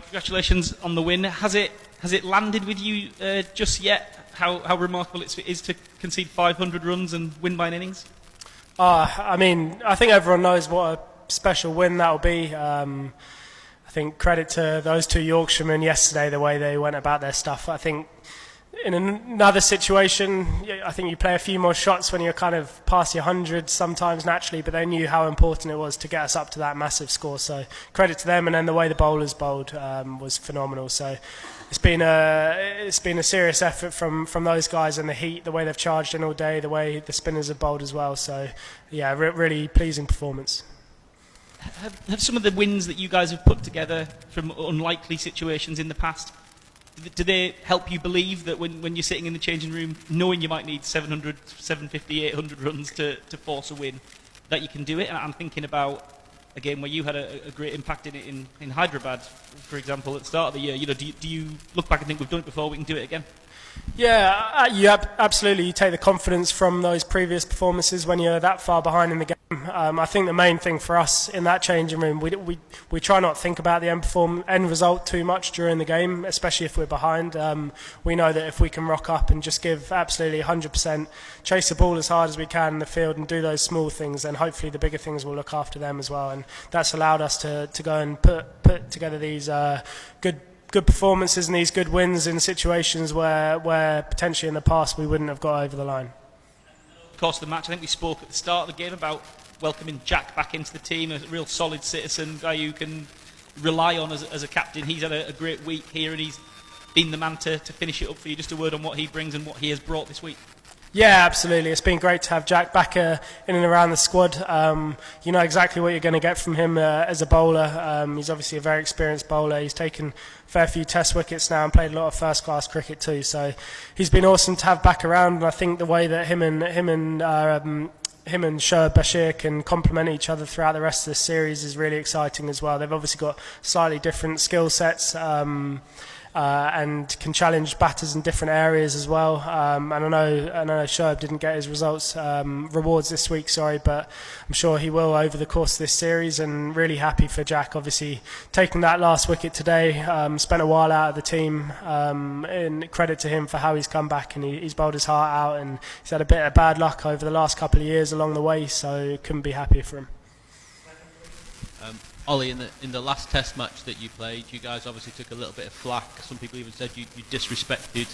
congratulations on the win. Has it landed with you just yet? How remarkable it is to concede 500 runs and win by an innings? I mean, I think everyone knows what a special win that'll be. I think credit to those two Yorkshiremen yesterday, the way they went about their stuff. I think in another situation, I think you play a few more shots when you're kind of past your 100 sometimes naturally, but they knew how important it was to get us up to that massive score. So credit to them, and then the way the bowlers bowled was phenomenal. So it's been a serious effort from those guys, and the heat, the way they've charged in all day, the way the spinners have bowled as well. So yeah, really pleasing performance. Have some of the wins that you guys have put together from unlikely situations in the past, do they help you believe that when you're sitting in the changing room, knowing you might need 700, 750, 800 runs to force a win, that you can do it? And I'm thinking about a game where you had a great impact in Hyderabad, for example, at the start of the year. You know, do you look back and think we've done it before, we can do it again? Yeah, absolutely. You take the confidence from those previous performances when you're that far behind in the game. I think the main thing for us in that changing room, we try not to think about the end result too much during the game, especially if we're behind. We know that if we can rock up and just give absolutely 100%, chase the ball as hard as we can in the field and do those small things, then hopefully the bigger things will look after them as well. And that's allowed us to go and put together these good performances and these good wins in situations where potentially in the past we wouldn't have got over the line. Of course, the match, I think we spoke at the start of the game about welcoming Jack back into the team, a real solid citizen, guy you can rely on as a captain. He's had a great week here, and he's been the man to finish it up for you. Just a word on what he brings and what he has brought this week. Yeah, absolutely. It's been great to have Jack back in and around the squad. You know exactly what you're going to get from him as a bowler. He's obviously a very experienced bowler. He's taken a fair few test wickets now and played a lot of first-class cricket too. So he's been awesome to have back around. And I think the way that him and Shoaib Bashir can complement each other throughout the rest of this series is really exciting as well. They've obviously got slightly different skill sets. And can challenge batters in different areas as well. And I know Shoaib didn't get his rewards this week, but I'm sure he will over the course of this series. And really happy for Jack, obviously taking that last wicket today. Spent a while out of the team, and credit to him for how he's come back, and he's bowled his heart out, and he's had a bit of bad luck over the last couple of years along the way, so couldn't be happier for him. Ollie, in the last Test match that you played, you guys obviously took a little bit of flack. Some people even said you disrespected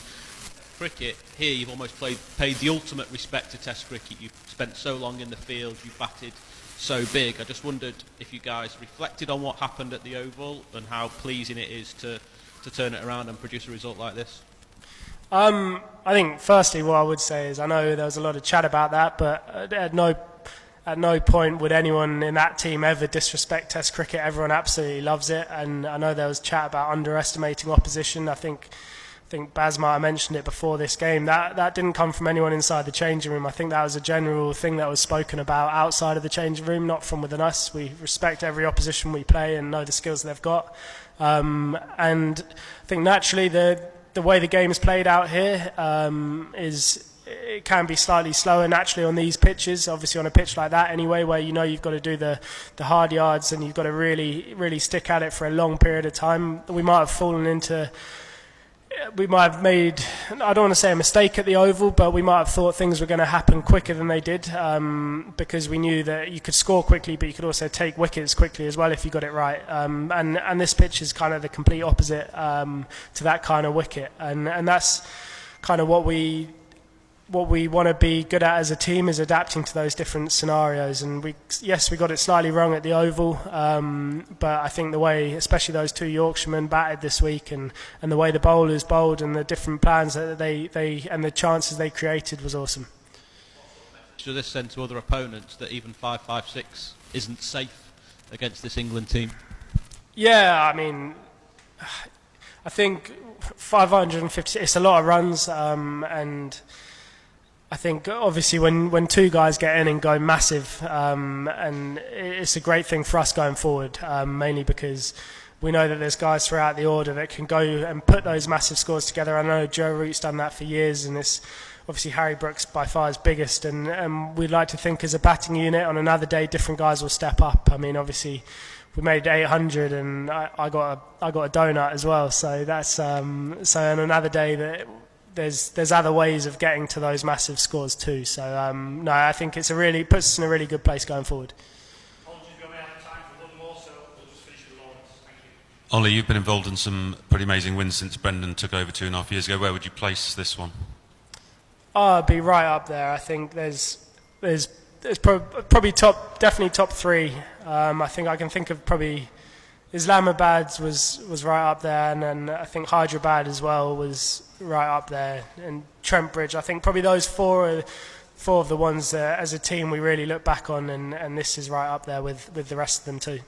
cricket. Here, you've almost paid the ultimate respect to Test cricket. You've spent so long in the field, you batted so big. I just wondered if you guys reflected on what happened at the Oval and how pleasing it is to turn it around and produce a result like this. I think firstly what I would say is I know there was a lot of chat about that, but at no point would anyone in that team ever disrespect Test cricket. Everyone absolutely loves it, and I know there was chat about underestimating opposition. I think Baz might have mentioned it before this game. That didn't come from anyone inside the changing room. I think that was a general thing that was spoken about outside of the changing room, not from within us. We respect every opposition we play and know the skills they've got. And I think naturally the way the game is played out here it can be slightly slower naturally on these pitches, obviously on a pitch like that anyway, where you know you've got to do the hard yards and you've got to really stick at it for a long period of time. We might have made, I don't want to say a mistake at the Oval, but we might have thought things were going to happen quicker than they did, because we knew that you could score quickly, but you could also take wickets quickly as well if you got it right. And this pitch is kind of the complete opposite to that kind of wicket, and that's kind of what we want to be good at as a team, is adapting to those different scenarios. And we got it slightly wrong at the Oval, but I think the way, especially those two Yorkshiremen batted this week, and the way the bowlers bowled and the different plans that they and the chances they created was awesome. Should this send to other opponents that even 5-5-6 isn't safe against this England team? Yeah, I mean, I think 550, it's a lot of runs, and I think obviously when two guys get in and go massive, and it's a great thing for us going forward, mainly because we know that there's guys throughout the order that can go and put those massive scores together. I know Joe Root's done that for years, and it's obviously Harry Brooks by far is biggest, and we'd like to think as a batting unit on another day different guys will step up. I mean, obviously we made 800 and I got a donut as well, so that's so on another day that there's other ways of getting to those massive scores too. So no, I think puts us in a really good place going forward. Ollie, you've been involved in some pretty amazing wins since Brendan took over 2.5 years ago. Where would you place this one? Oh, it'd be right up there. I think there's probably definitely top three. I think I can think of probably Islamabad was right up there, and then I think Hyderabad as well was right up there, and Trent Bridge. I think probably those four of the ones that as a team we really look back on, and this is right up there with the rest of them too.